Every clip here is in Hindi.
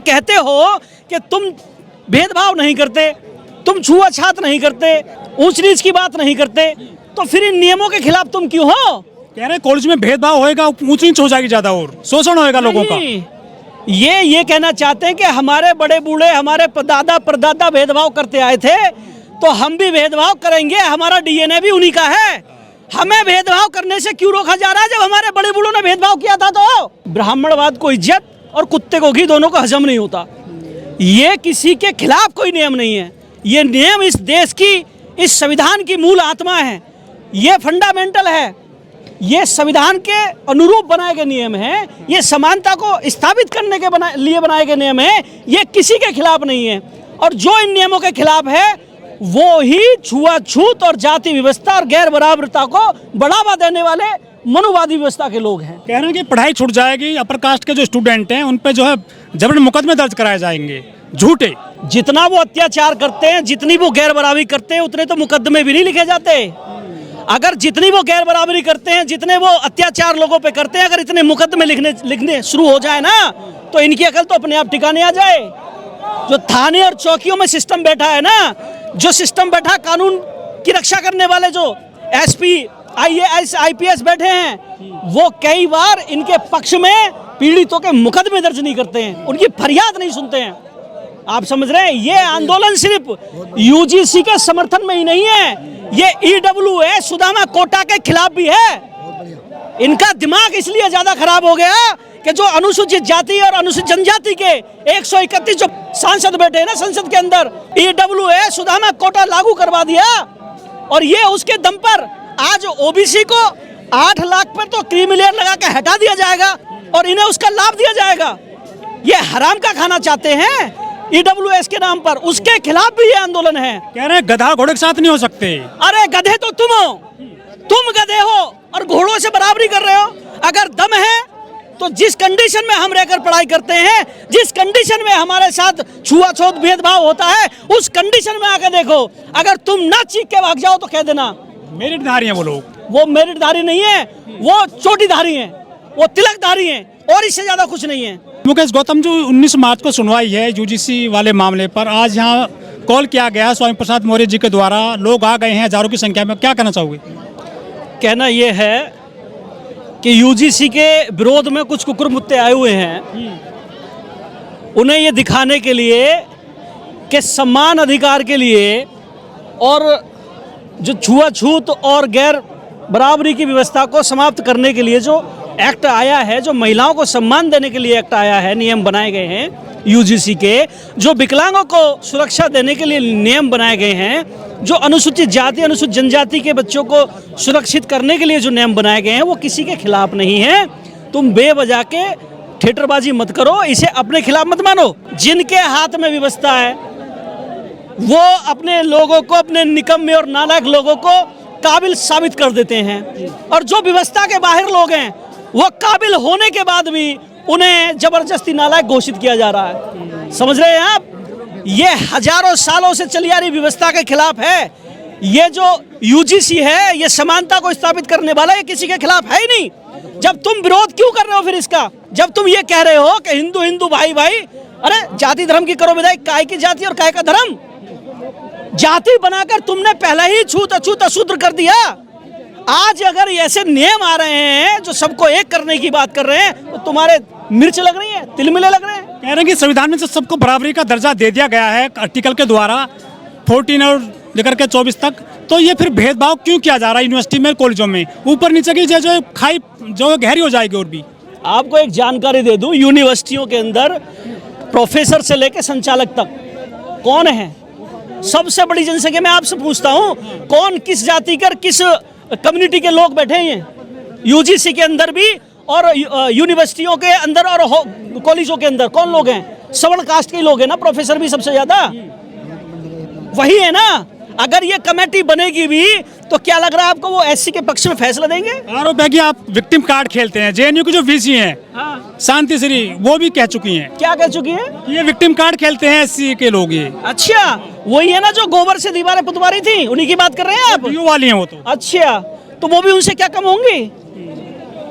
कहते हो कि तुम भेदभाव नहीं करते, तुम छुआछूत नहीं करते, ऊंच नीच की बात नहीं करते, तो फिर इन नियमों के खिलाफ तुम क्यों हो? कह रहे कॉलेज में भेदभाव होएगा, ऊंच नीच हो जाएगी ज्यादा और शोषण होएगा लोगों का। ये कहना चाहते हैं कि हमारे बड़े बूढ़े, हमारे दादा परदादा भेदभाव करते आए थे, तो हम भी भेदभाव करेंगे, हमारा डीएनए भी उन्हीं का है। हमें भेदभाव करने से क्यों रोका जा रहा है जब हमारे बड़े बूढ़ों ने भेदभाव किया था? तो ब्राह्मणवाद को इज्जत और कुत्ते को घी दोनों को हजम नहीं होता। ये किसी के खिलाफ कोई नियम नहीं है, ये नियम इस देश की, इस संविधान की मूल आत्मा है, ये फंडामेंटल है, ये संविधान के अनुरूप बनाए गए नियम हैं, ये समानता को स्थापित करने के लिए बनाए गए नियम हैं, ये किसी के खिलाफ नहीं है। और जो इन नियमों के खिलाफ है वो ही छुआछूत और जाति व्यवस्था और गैर बराबरता को बढ़ावा देने वाले मनुवादी व्यवस्था के लोग हैं। कह रहे हैं कि पढ़ाई छूट जाएगी, अपर कास्ट के जो स्टूडेंट हैं उन पे जो है जबरन मुकदमे दर्ज कराए जाएंगे, झूठे। जितना वो अत्याचार करते हैं, जितनी वो गैर बराबरी करते हैं, उतने तो मुकदमे भी नहीं लिखे जाते। अगर जितनी वो गैर बराबरी करते हैं, जितने वो अत्याचार लोगों पे करते हैं, अगर इतने मुकदमे लिखने शुरू हो जाए ना, तो इनकी अकल तो अपने आप ठिकाने आ जाए। जो थाने और चौकियों में सिस्टम बैठा है ना, जो सिस्टम बैठा, कानून की रक्षा करने वाले जो एसपी, आईएएस, आईपीएस बैठे हैं, वो कई बार इनके पक्ष में पीड़ितों के मुकदमे दर्ज नहीं करते हैं, उनकी फरियाद नहीं सुनते हैं। आप समझ रहे हैं? ये आंदोलन सिर्फ यूजीसी के समर्थन में ही नहीं है, ये ईडब्ल्यूए सुदामा कोटा के खिलाफ भी है। इनका दिमाग इसलिए ज्यादा खराब हो गया कि जो अनुसूचित जाति और अनुसूचित जनजाति के 131 जो सांसद बैठे हैं ना संसद के अंदर, ईडब्ल्यूए सुदामा कोटा लागू करवा दिया, और ये उसके दम पर आज ओबीसी को 8 लाख पर तो क्रीमी लेयर लगा के हटा दिया जाएगा और इन्हें उसका लाभ दिया जाएगा। ये हराम का खाना चाहते हैं ईडब्ल्यूएस के नाम पर, उसके खिलाफ भी ये आंदोलन है। कह रहे हैं गधा घोड़े के साथ नहीं हो सकते। अरे गधे तो तुम हो, तुम गधे हो और घोड़ों से बराबरी कर रहे हो। अगर दम है तो जिस कंडीशन में हम रहकर पढ़ाई करते हैं, जिस कंडीशन में हमारे साथ छुआछूत भेदभाव होता है, उस कंडीशन में आकर देखो। अगर तुम ना चीख के भाग जाओ तो कह देना मेरिटधारी हैं वो लोग। वो मेरिटधारी नहीं है, वो चोटीधारी हैं, वो तिलकधारी हैं, और इससे ज्यादा कुछ नहीं है। मुकेश गौतम, जो 19 मार्च को सुनवाई है यूजीसी वाले मामले पर, आज यहाँ कॉल किया गया स्वामी प्रसाद मौर्य जी के द्वारा, लोग आ गए हैं हजारों की संख्या में, क्या कहना चाहोगे? कहना यह है कि यूजीसी के विरोध में कुछ कुकुरमुत्ते आए हुए हैं, उन्हें ये दिखाने के लिए कि समान अधिकार के लिए और जो छुआछूत और गैर बराबरी की व्यवस्था को समाप्त करने के लिए जो एक्ट आया है, जो महिलाओं को सम्मान देने के लिए एक्ट आया है, नियम बनाए गए हैं यूजीसी के, जो विकलांगों को सुरक्षा देने के लिए नियम बनाए गए हैं, जो अनुसूचित जाति, अनुसूचित जनजाति के बच्चों को सुरक्षित करने के लिए जो नियम बनाए गए हैं, वो किसी के खिलाफ नहीं है। तुम बेवजह के थिएटरबाजी मत करो, इसे अपने खिलाफ मत मानो। जिनके हाथ में व्यवस्था है वो अपने लोगों को, अपने निकम्मे और नालायक लोगों को काबिल साबित कर देते हैं, और जो व्यवस्था के बाहर लोग हैं वो काबिल होने के बाद भी उन्हें जबरदस्ती नालायक घोषित किया जा रहा है। समझ रहे हैं आप? ये हजारों सालों से चली आ रही व्यवस्था के खिलाफ है। ये जो यूजीसी है, ये समानता को स्थापित करने वाला, ये किसी के खिलाफ है ही नहीं। जब तुम विरोध क्यों कर रहे हो फिर इसका? जब तुम ये कह रहे हो कि हिंदू हिंदू भाई भाई, अरे जाति धर्म की करो विदाई, काय की जाति और काय का धर्म? जाति बनाकर तुमने पहले ही छूत अछूत अशूद्र कर दिया। आज अगर ऐसे नियम आ रहे हैं जो सबको एक करने की बात कर रहे हैं, तो तुम्हारे मिर्च लग रही है, तिलमिले लग रहे हैं। कह रहे हैं कि संविधान में सबको बराबरी का दर्जा दे दिया गया है आर्टिकल के द्वारा 14 और लेकर के 24 तक, तो ये फिर भेदभाव क्यों किया जा रहा है यूनिवर्सिटी में, कॉलेजों में? ऊपर नीचे की जो खाई जो गहरी हो जाएगी। और भी आपको एक जानकारी दे दूं, यूनिवर्सिटियों के अंदर प्रोफेसर से लेकर संचालक तक कौन है? सबसे बड़ी जनसंख्या में आपसे पूछता हूं, कौन, किस जाति का, किस कम्युनिटी के लोग बैठे हैं यूजीसी के अंदर भी, और यूनिवर्सिटियों के अंदर और कॉलेजों के अंदर कौन लोग हैं? सवर्ण कास्ट के लोग हैं ना, प्रोफेसर भी सबसे ज्यादा वही है ना। अगर ये कमेटी बनेगी भी तो क्या लग रहा है आपको, वो एससी के पक्ष में फैसला देंगे? आरोप है कि आप विक्टिम कार्ड खेलते हैं। जेएनयू की जो वीसी हैं, हाँ। शांति श्री, वो भी कह चुकी हैं। क्या कह चुकी है? ये विक्टिम कार्ड खेलते हैं एससी के लोग। ये अच्छा, वही है ना जो गोबर से दीवारें पुतवारी थी, उन्हीं की बात कर रहे हैं आप? वीडियो वाली हैं वो तो। अच्छा, तो वो भी उनसे क्या कम होंगी?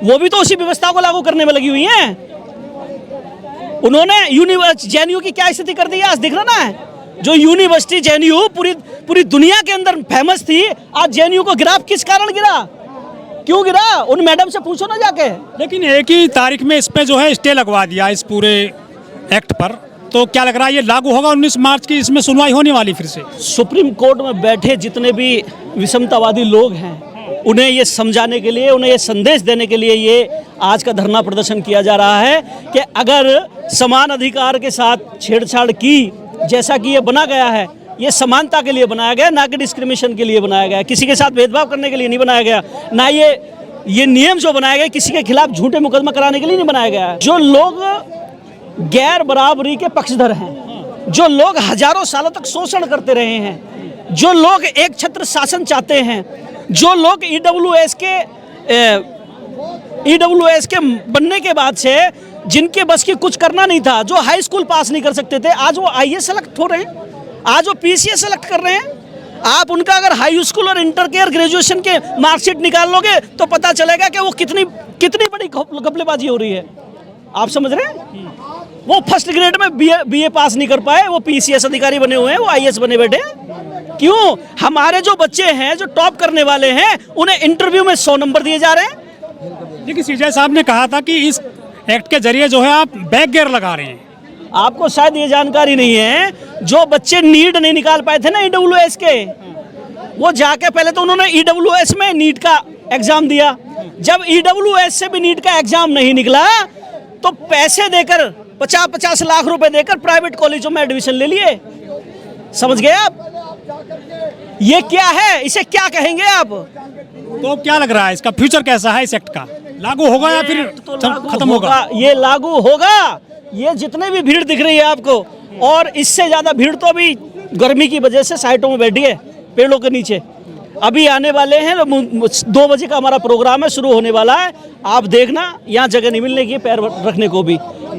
वो भी तो उसी व्यवस्था को लागू करने में लगी हुई हैं। उन्होंने जेएनयू की क्या स्थिति कर दी है आज दिख रहा ना। जो यूनिवर्सिटी जेएनयू पूरी दुनिया के अंदर फेमस थी, आज जेएनयू को गिरा। किस कारण गिरा, क्यों गिरा, उन मैडम से पूछो ना जाके। लेकिन एक ही तारीख में इस पे जो है स्टे लगवा दिया इस पूरे एक्ट पर, तो क्या लग रहा है ये लागू होगा 19 मार्च की, इसमें सुनवाई होने वाली फिर से? सुप्रीम कोर्ट में बैठे जितने भी विषमतावादी लोग हैं, उन्हें ये समझाने के लिए, उन्हें ये संदेश देने के लिए ये आज का धरना प्रदर्शन किया जा रहा है कि अगर समान अधिकार के साथ छेड़छाड़ की, जैसा कि ये बना गया है, ये समानता के लिए बनाया गया, ना कि डिस्क्रिमिनेशन के लिए बनाया गया, किसी के साथ भेदभाव करने के लिए नहीं बनाया गया, ना ये नियम जो बनाया गया किसी के खिलाफ झूठे मुकदमा कराने के लिए नहीं बनाया गया है। जो लोग गैर बराबरी के पक्षधर हैं, जो लोग हजारों सालों तक शोषण करते रहे हैं, जो लोग एक छत्र शासन चाहते हैं, जो लोग ईडब्ल्यूएस के बनने के बाद से जिनके बस की कुछ करना नहीं था, जो हाई स्कूल पास नहीं कर सकते थे, आज वो आईएएस सेलेक्ट हो रहे हैं, आज वो पीसीएस सेलेक्ट कर रहे हैं। आप उनका अगर हाई स्कूल और इंटर के और ग्रेजुएशन के मार्कशीट निकाल लोगे तो पता चलेगा कि वो कितनी बड़ी घपलेबाजी हो रही है। आप समझ रहे हैं? वो फर्स्ट ग्रेड में बीए पास नहीं कर पाए, वो पीसीएस अधिकारी बने हुए हैं, वो आईएएस बने बैठे हैं। क्यों? हमारे जो बच्चे हैं, जो टॉप करने वाले हैं, उन्हें इंटरव्यू में 100 नंबर दिए जा रहे हैं। लेकिन सीजे साहब ने कहा था कि इस एक्ट के जरिए जो है आप बैक गियर लगा रहे हैं। आपको शायद ये जानकारी नहीं है, जो बच्चे नीट नहीं निकाल पाए थे ना ईडब्ल्यूएस के, वो जाके पहले तो उन्होंने ईडब्ल्यूएस में नीट का एग्जाम दिया। जब ईडब्ल्यूएस से भी नीट का एग्जाम नहीं निकला तो पैसे देकर 50-50 लाख रुपए देकर प्राइवेट कॉलेजों में एडमिशन ले लिए। समझ गए आप? ये क्या है, इसे क्या कहेंगे आप? तो क्या लग रहा है इसका फ्यूचर कैसा है इस एक्ट का? लागू होगा या फिर खत्म होगा? ये लागू होगा। ये जितने भी भीड़ दिख रही है आपको, और इससे ज्यादा भीड़ तो अभी गर्मी की वजह से साइटों में बैठी है, पेड़ों के नीचे। अभी आने वाले हैं, 2 बजे का हमारा प्रोग्राम है, शुरू होने वाला है। आप देखना, यहाँ जगह नहीं मिलने की पैर रखने को भी।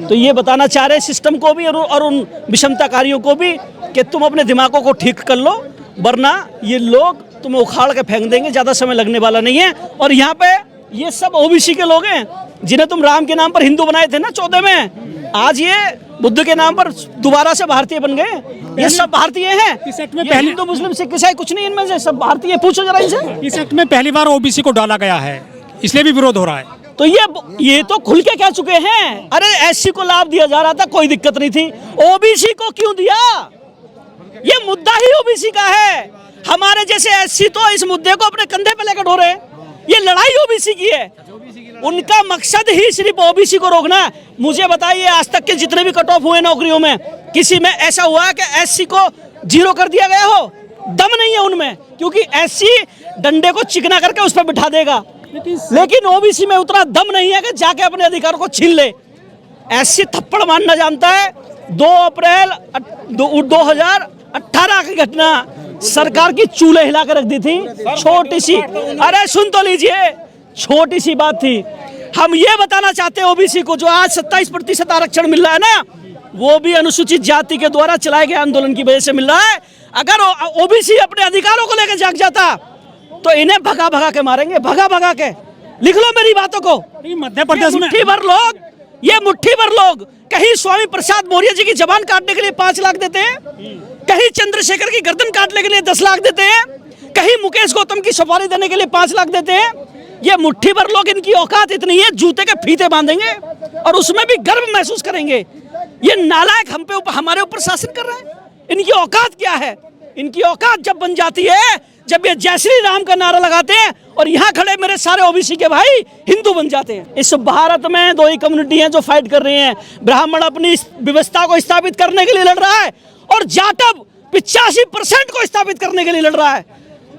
तो ये बताना चाह रहे सिस्टम को भी और उन विषमताकारियों को भी कि तुम अपने दिमागों को ठीक कर लो, वरना ये लोग तुम्हें उखाड़ के फेंक देंगे। ज़्यादा समय लगने वाला नहीं है। और यहाँ पे ये सब ओबीसी के लोग हैं, जिन्हें तुम राम के नाम पर हिंदू बनाए थे ना 14 में, आज ये बुद्ध के नाम पर दोबारा से भारतीय बन गए। ये सब भारतीय हैं। इस एक्ट में पहले हिंदू मुस्लिम सिख ईसाई कुछ नहीं, इनमें से सब भारतीय। पूछो जरा इनसे। इस एक्ट में पहली बार ओबीसी को डाला गया है, इसलिए भी विरोध हो रहा है। तो ये तो खुल के कह चुके हैं, अरे एससी को लाभ दिया जा रहा था, कोई दिक्कत नहीं थी, ओबीसी को क्यों दिया? ये मुद्दा ही ओबीसी का है। हमारे जैसे एससी तो इस मुद्दे को अपने कंधे पे लेकर ढो रहे हैं। ये लड़ाई ओबीसी की है। उनका मकसद ही सिर्फ ओबीसी को रोकना है। मुझे बताइए, आज तक के जितने भी कट ऑफ हुए नौकरियों में, किसी में ऐसा हुआ है कि एससी को 0 कर दिया गया हो? दम नहीं है उनमें, क्योंकि एससी डंडे को चिकना करके उस पर बिठा देगा। लेकिन ओबीसी में उतना दम नहीं है कि जाके अपने अधिकार को छीन ले। एससी थप्पड़ मारना जानता है। 2 अप्रैल 2018 की घटना, सरकार की चूल्हे हिला कर रख दी थी। छोटी सी, अरे सुन तो लीजिए, छोटी सी बात थी। हम ये बताना चाहते हैं ओबीसी को, जो आज 27% आरक्षण मिल रहा है ना, वो भी अनुसूचित जाति के द्वारा चलाए गए आंदोलन की वजह से मिल रहा है। अगर ओबीसी अपने अधिकारों को लेकर जाग जाता तो इन्हें भगा भगा के मारेंगे, भगा भगा के। लिख लो मेरी बातों को। मध्य प्रदेश में मुट्ठी भर लोग कहीं स्वामी प्रसाद मौर्य जी की जबान काटने के लिए 5 लाख देते हैं, कहीं चंद्रशेखर की गर्दन काटने के लिए 10 लाख देते हैं, कहीं मुकेश गौतम की सुपारी देने के लिए 5 लाख देते हैं। ये मुट्ठी भर लोग, इनकी औकात इतनी है, जूते के फीते बांधेंगे और उसमें भी गर्व महसूस करेंगे। ये नालायक हमारे ऊपर शासन कर रहे हैं। इनकी औकात क्या है? इनकी औकात जब बन जाती है, जब ये जय श्री राम का नारा लगाते हैं और यहाँ खड़े मेरे सारे ओबीसी के भाई हिंदू बन जाते हैं। इस भारत में 2 ही कम्युनिटी हैं जो फाइट कर रही हैं। ब्राह्मण अपनी व्यवस्था को स्थापित करने के लिए लड़ रहा है और जाटव 85% को स्थापित करने के लिए लड़ रहा है।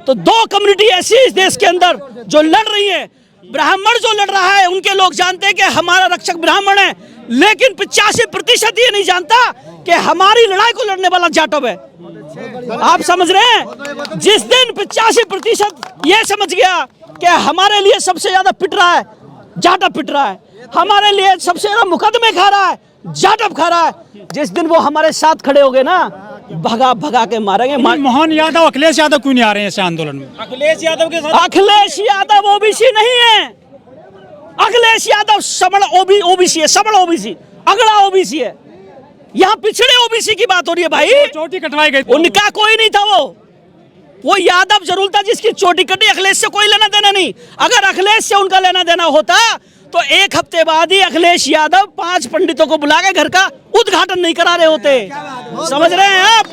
तो 2 कम्युनिटी ऐसी इस देश के अंदर जो लड़ रही है। ब्राह्मण जो लड़ रहा है, उनके लोग जानते हैं कि हमारा रक्षक ब्राह्मण है, लेकिन 85% ये नहीं जानता कि हमारी लड़ाई को लड़ने वाला जाटव है। आप समझ रहे हैं? जिस दिन 85% ये समझ गया कि हमारे लिए सबसे ज्यादा पिट रहा है, जाटव पिट रहा है, हमारे लिए सबसे ज्यादा मुकदमे खा रहा है, जाटव खा रहा है, जिस दिन वो हमारे साथ खड़े हो गए ना, भगा भगा के मारेंगे। मोहन यादव, अखिलेश यादव क्यों नहीं आ रहे हैं इस आंदोलन में? अखिलेश यादव ओबीसी नहीं है। अखिलेश यादव सबल ओबीसी है, सबल ओबीसी। अगड़ा ओबीसी है, यहाँ पिछड़े ओबीसी की बात हो रही है भाई। चोटी कटवाई गई। उनका कोई नहीं था, वो यादव जरूर था जिसकी चोटी कटी। अखिलेश से कोई लेना देना नहीं। अगर अखिलेश से उनका लेना देना होता तो एक हफ्ते बाद ही अखिलेश यादव 5 पंडितों को बुला के घर का उद्घाटन नहीं करा रहे होते। समझ रहे हैं आप?